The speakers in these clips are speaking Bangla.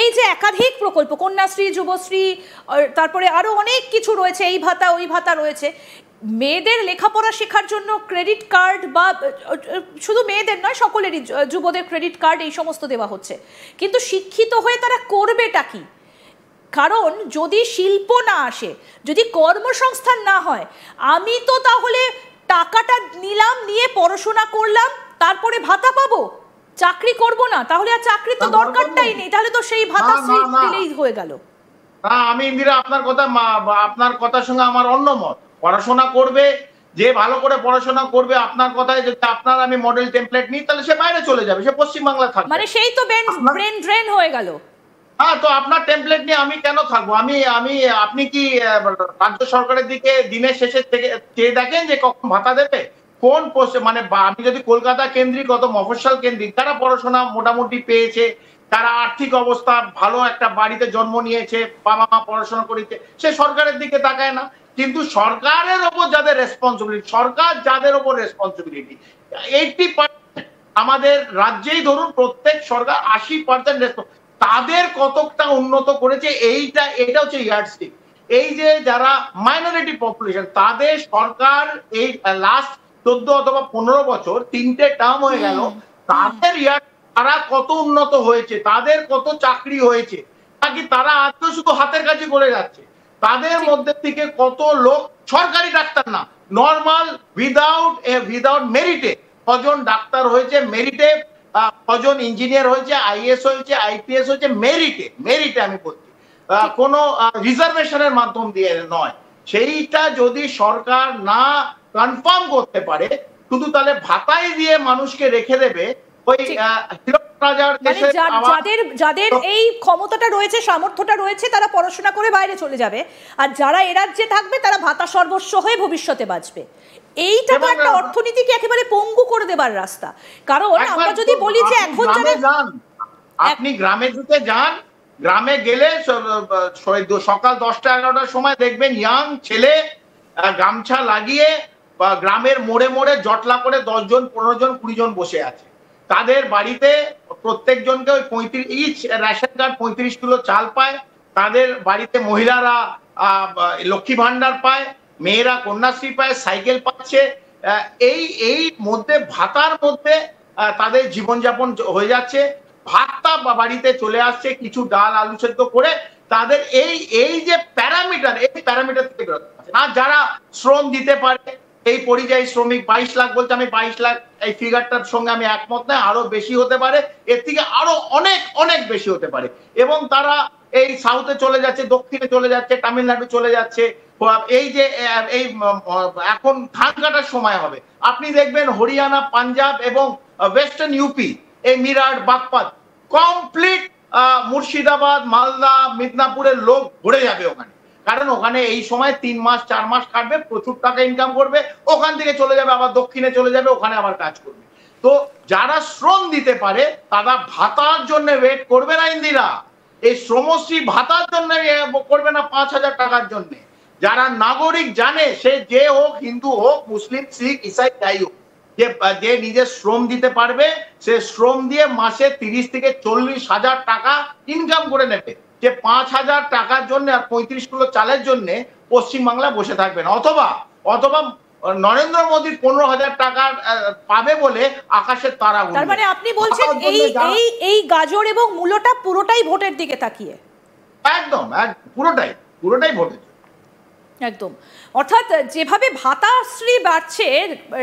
এই যে একাধিক প্রকল্প, কন্যাশ্রী, যুবশ্রী, তারপরে আরো অনেক কিছু রয়েছে, এই ভাতা ওই ভাতা রয়েছে, মেয়েদের লেখাপড়া শেখার জন্য ক্রেডিট কার্ড, বা শুধু মেয়েদের নয় সকলেরই, যুবদের ক্রেডিট কার্ড, এই সমস্ত দেওয়া হচ্ছে, কিন্তু শিক্ষিত হয়ে তারা করবেটা কি? কারণ যদি শিল্প না আসে, যদি কর্মসংস্থান না হয়, আমি তো তাহলে টাকাটা নিলাম, নিয়ে পড়াশোনা করলাম, তারপরে ভাতা পাবো, চাকরি করব না, তাহলে আর চাকরি তো দরকারটাই নেই, তাহলে তো সেই ভাতা দিলেই হয়ে গেল। আমি ইন্দিরা আপনার কথার সঙ্গে আমার অন্য মত। পড়াশোনা করবে, যে ভালো করে পড়াশোনা করবে, আপনার কথায় যদি আপনার আমি মডেল টেমপ্লেট নিই, তাহলে সে বাইরে চলে যাবে, সে পশ্চিমবাংলা থাকবে, মানে সেই তো ব্রেন ড্রেন হয়ে গেল। হ্যাঁ, তো আপনার টেমপ্লেট নিয়ে আমি কেন থাকবো? আপনি কি রাজ্য সরকারের দিকে দিনের শেষে চেয়ে দেখেন যে কখন ভাতা দেবে? কোন মানে আমি যদি কলকাতা কেন্দ্রিক, কত মফস্বল কেন্দ্রিক, তারা পড়াশোনা মোটামুটি পেয়েছে, তারা আর্থিক অবস্থা ভালো, একটা বাড়িতে জন্ম নিয়েছে, বাবা মা পড়াশোনা করেছে, সে সরকারের দিকে তাকায় না। কিন্তু সরকারের ওপর যাদের রেসপন্সিবিলিটি, সরকার যাদের ওপর রেসপন্সিবিলিটি, 80% আমাদের রাজ্যেই ধরুন প্রত্যেক সরকার 80% তাদের কতটা উন্নত করেছে, এটা হচ্ছে ইয়ার্ডস্টিক। এই যে যারা মাইনরিটি পপুলেশন, তাদের সরকার এই লাস্ট 14 অথবা 15 বছর, 3টে টার্ম হয়ে গেল, তাদের তারা কত উন্নত হয়েছে, তাদের কত চাকরি হয়েছে, নাকি তারা আজকে শুধু হাতের কাছে করে যাচ্ছে। তাদের মধ্যে থেকে কত লোক সরকারি ডাক্তার না, নর্মাল উইদাউট মেরিটে কজন ডাক্তার হয়েছে, মেরিটে কজন ইঞ্জিনিয়ার হয়েছে, আইএস হয়েছে, আইপিএস হয়েছে, মেরিটে আমি বলছি, কোনো রিজার্ভেশনের মাধ্যম দিয়ে নয়। সেইটা যদি সরকার না কনফার্ম করতে পারে, শুধু তাহলে ভাতাই দিয়ে মানুষকে রেখে দেবে, ওই যাদের এই ক্ষমতাটা রয়েছে, সামর্থ্যটা রয়েছে, তারা পড়াশোনা করে বাইরে চলে যাবে, আর যারা এ রাজ্যে থাকবে তারা ভাতা সর্বস্ব হয়ে ভবিষ্যতে বাঁচবে। এইটা তো একটা অর্থনীতিকে একেবারে পঙ্গু করে দেবার রাস্তা। কারণ আমরা যদি বলি যে এখন আপনি গ্রামের দিকে যান, গ্রামে গেলে সকাল 10টা-11টার সময় দেখবেন ইয়াং ছেলে গামছা লাগিয়ে বা গ্রামের মোড়ে মোড়ে জটলা করে 10 জন 15 জন 20 জন বসে আছে। তাদের বাড়িতে প্রত্যেকজনকে ওই 35 রেশন কার্ড, 35 কিলো চাল পায়। তাদের বাড়িতে মহিলারা লক্ষ্মী ভান্ডার পায়, মেয়েরা কন্যাশ্রী পায়, সাইকেল পাচ্ছে। এই মধ্যে ভাতার মধ্যে তাদের জীবনযাপন হয়ে যাচ্ছে, ভাতটা বাড়িতে চলে আসছে, কিছু ডাল আলু সেদ্ধ করে। তাদের এই যে প্যারামিটার, এই প্যারামিটার থেকে না যারা শ্রম দিতে পারে, এই পরিযায়ী শ্রমিক 22 লাখ বলছে, আমি 22 লাখ এই ফিগারটার সঙ্গে আমি একমত নয়, আরো বেশি হতে পারে, এর থেকে আরো অনেক অনেক বেশি হতে পারে। এবং তারা এই সাউথে চলে যাচ্ছে, দক্ষিণে চলে যাচ্ছে, তামিলনাড়ু চলে যাচ্ছে। এই যে এই এখন ধান কাটার সময় হবে, আপনি দেখবেন হরিয়ানা, পাঞ্জাব এবং ওয়েস্টার্ন ইউপি, এই মিরাট, বাগপাত, কমপ্লিট মুর্শিদাবাদ, মালদা, মিদনাপুরের লোক ভরে যাবে ওখানে। কারণ ওখানে এই সময় 3 মাস 4 মাস কাটবে, প্রচুর টাকা ইনকাম করবে, ওখান থেকে চলে যাবে, আবার দক্ষিণে চলে যাবে, ওখানে আবার কাজ করবে। তো যারা শ্রম দিতে পারে তারা ভাতার জন্য ওয়েট করবে না ইন্দিরা, এই শ্রমশ্রী ভাতার জন্য করবে না 5,000 টাকার জন্য। যারা নাগরিক জানে, সে যে হোক, হিন্দু হোক, মুসলিম, শিখ, ইসাই, যাই হোক, যে নিজের শ্রম দিতে পারবে, সে শ্রম দিয়ে মাসে 30 থেকে 40,000 টাকা ইনকাম করে নেবে। যে 5,000 টাকার জন্য আর 35 কিলো চালের জন্য পশ্চিমবাংলা বসে থাকবে না, অথবা নরেন্দ্র মোদী 15,000 টাকা পাবে বলে আকাশের তারা উঠবে। তার মানে আপনি বলছেন এই গাজর এবং মূলোটা পুরোটাই ভোটের দিকে তাকিয়ে? একদম পুরোটাই ভোটের। একদম। অর্থাৎ যেভাবে ভাতাশ্রী বাড়ছে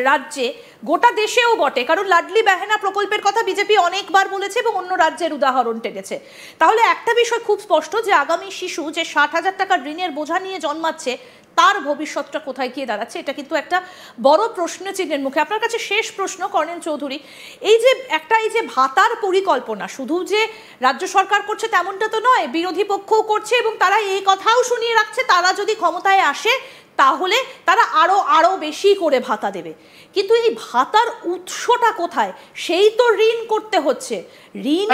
রাজ্যে, গোটা দেশেও বটে, কারণ লাডলি বেহেনা প্রকল্পের কথা বিজেপি অনেকবার বলেছে এবং অন্য রাজ্যের উদাহরণ টেনেছে। তাহলে একটা বিষয় খুব স্পষ্ট, যে আগামী শিশু যে 60,000 টাকার ঋণের বোঝা নিয়ে জন্মাচ্ছে, তার ভবিষ্যৎটা কোথায় গিয়ে দাঁড়াচ্ছে, এটা কিন্তু একটা বড় প্রশ্ন চিহ্নের মুখে। আপনার কাছে শেষ প্রশ্ন, কর্নেল চৌধুরী, এই যে ভাতার পরিকল্পনা শুধু যে রাজ্য সরকার করছে তেমনটা তো নয়, বিরোধী পক্ষও করছে, এবং তারা এই কথাও শুনিয়ে রাখছে তারা যদি ক্ষমতায় আসে তাহলে তারা আরো বেশি করে ভাতা দেবে। কিন্তু এই ভাতার উৎসটা কোথায়? সেই তো ঋণ করতে হচ্ছে। ঋণ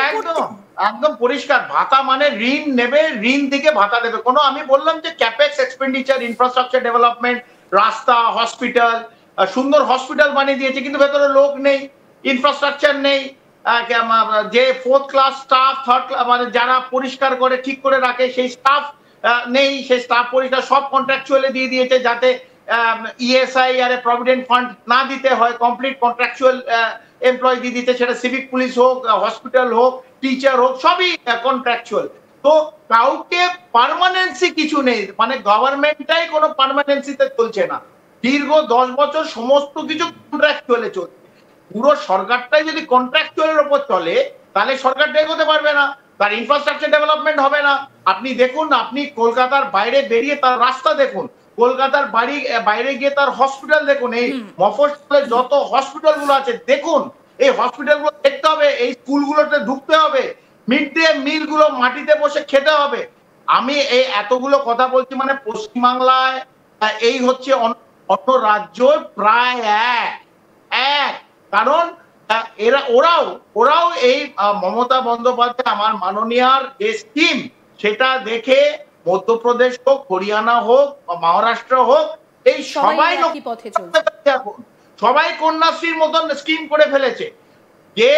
একদম পরিষ্কার, ভাতা মানে ঋণ নেবে, ঋণ থেকে ভাতা দেবে। আমি বললাম যে ক্যাপেক্স এক্সপেন্ডিচার, ইনফ্রাস্ট্রাকচার ডেভেলপমেন্ট, রাস্তা, হসপিটাল, সুন্দর হসপিটাল বানিয়ে দিয়েছে, কিন্তু ভেতরে লোক নেই, ইনফ্রাস্ট্রাকচার নেই, যে 4th class staff, 3rd class, মানে যারা পরিষ্কার করে ঠিক করে রাখে সেই স্টাফ নেই, সেই স্টাফ পরিষ্কার সব কন্ট্রাকচুয়ালি দিয়ে দিয়েছে, যাতে ইএসআই আর প্রভিডেন্ট ফান্ড না দিতে হয়, কমপ্লিট কন্ট্রাকচুয়াল এমপ্লয় দিয়ে দিতে, সেটা সিভিক পুলিশ হোক, হসপিটাল হোক, টিচার হোক, সবই কন্ট্রাকচুয়াল। তো কাউকে পার্মানেন্সি কিছু নেই, মানে গভর্নমেন্টটাই কোনো পার্মানেন্সিতে চলছে না, দীর্ঘ 10 বছর সমস্ত কিছু কন্ট্রাকচুয়ালে চলছে। পুরো সরকারটাই যদি কন্ট্রাকচুয়ালের উপর চলে তাহলে সরকারটা এগোতে পারবে না, তার ইনফ্রাস্ট্রাকচার ডেভেলপমেন্ট হবে না। আপনি দেখুন, আপনি কলকাতার বাইরে বেরিয়ে তার রাস্তা দেখুন, কলকাতার বাইরে গিয়ে তার হসপিটাল দেখুন, এই মফস্বলে যত হসপিটাল গুলো আছে দেখুন, এই হসপিটাল গুলো দেখতে হবে, এই স্কুলগুলোতে ঢুকতে হবে, মিড ডে মিল গুলো মাটিতে বসে খেতে হবে। আমি এই এতগুলো কথা বলছি, মানে পশ্চিমবাংলায় এই হচ্ছে অন্য রাজ্য প্রায় এক, কারণ ওরাও এই মমতা বন্দ্যোপাধ্যায় আমার মাননীয়ার যে স্কিম সেটা দেখে মধ্যপ্রদেশ হোক, হরিয়ানা হোক, মহারাষ্ট্র হোক, এই সবাই সবাই কন্যাশ্রীর মতন স্কিম করে ফেলেছে। যে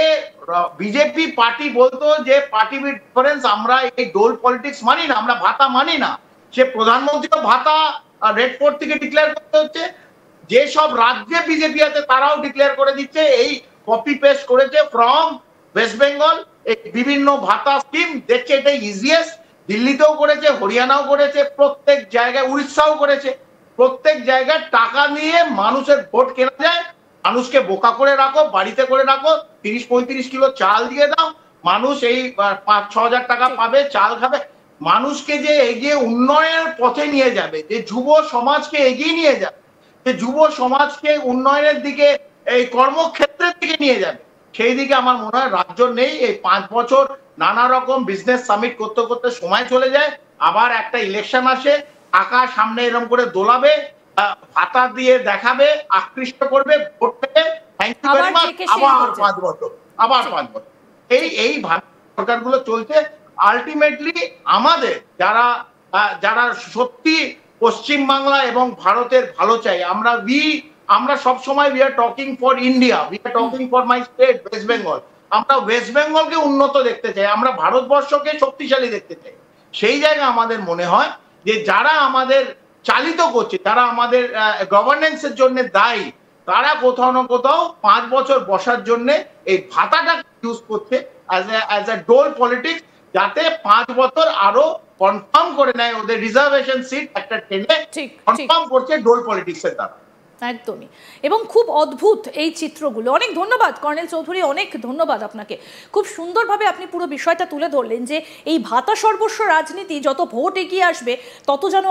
বিজেপি পার্টি বলতো যে পার্টি ডিফারেন্স, আমরা এই ডোল পলিটিক্স মানি না, আমরা ভাতা মানি না, সে প্রধানমন্ত্রীও ভাতা রেড ফোর্ট থেকে ডিক্লেয়ার করতে হচ্ছে, যে সব রাজ্যে বিজেপি আছে তারাও ডিক্লেয়ার করে দিচ্ছে, এই কপি পেস্ট করেছে ফ্রম ওয়েস্ট বেঙ্গল, এই বিভিন্ন ভাতা স্কিম দেখছে, এটা ইজিয়েস্ট। দিল্লিতেও করেছে, হরিয়ানাও করেছে, প্রত্যেক জায়গায়, উড়িষ্যাও করেছে, প্রত্যেক জায়গায় টাকা নিয়ে মানুষের ভোট কেনা যায়। মানুষকে বোকা করে রাখো, বাড়িতে করে রাখো, 30-35 কিলো চাল দিয়ে দাও, মানুষ এই 5-6 হাজার টাকা পাবে, চাল খাবে। মানুষকে যে এগিয়ে উন্নয়নের পথে নিয়ে যাবে, যে যুব সমাজকে এগিয়ে নিয়ে যাবে, যে যুব সমাজকে উন্নয়নের দিকে, এই কর্মক্ষেত্রের দিকে নিয়ে যাবে, সেই দিকে আমার মনে হয় রাজ্য নেই। এই 5 বছর নানা রকম বিজনেস সামিট করতে করতে সময় চলে যায়, আবার একটা ইলেকশন আসে, টাকা সামনে এরকম করে দোলাবে, ভাতা দিয়ে দেখাবে, আকৃষ্ট করবে, ভোট পেয়ে থ্যাংক ইউ ভেরি মাচ, আবার 5 বছর, আবার 5 বছর, এই সরকারগুলো চলছে। আলটিমেটলি আমাদের যারা সত্যি পশ্চিমবাংলা এবং ভারতের ভালো চাই, আমরা সব সময় we are talking for India, we are talking for my state West Bengal, আমরা ওয়েস্ট বেঙ্গলকে উন্নত দেখতে চাই, আমরা ভারতবর্ষকে শক্তিশালী দেখতে চাই। সেই জায়গায় আমাদের মনে হয় যে যারা আমাদের চালিত করছে, যারা আমাদের গভর্নেন্সের জন্য দায়ী, তারা কোথাও না কোথাও 5 বছর বসার জন্য এই ভাতাটা ইউজ করছে অ্যাজ এ ডোল পলিটিক্স, যাতে 5 বছর আরো কনফার্ম করে নেয় ওদের রিজার্ভেশন সিট একটা টেনে কনফার্ম করছে ডোল পলিটিক্সের দ্বারা। একদমই, এবং খুব অদ্ভুত এই চিত্রগুলো। অনেক ধন্যবাদ কর্নেল চৌধুরী, অনেক ধন্যবাদ আপনাকে। খুব সুন্দরভাবে আপনি পুরো বিষয়টা তুলে ধরলেন যে এই ভাতা সর্বস্ব রাজনীতি যত ভোট এগিয়ে আসবে তত যেন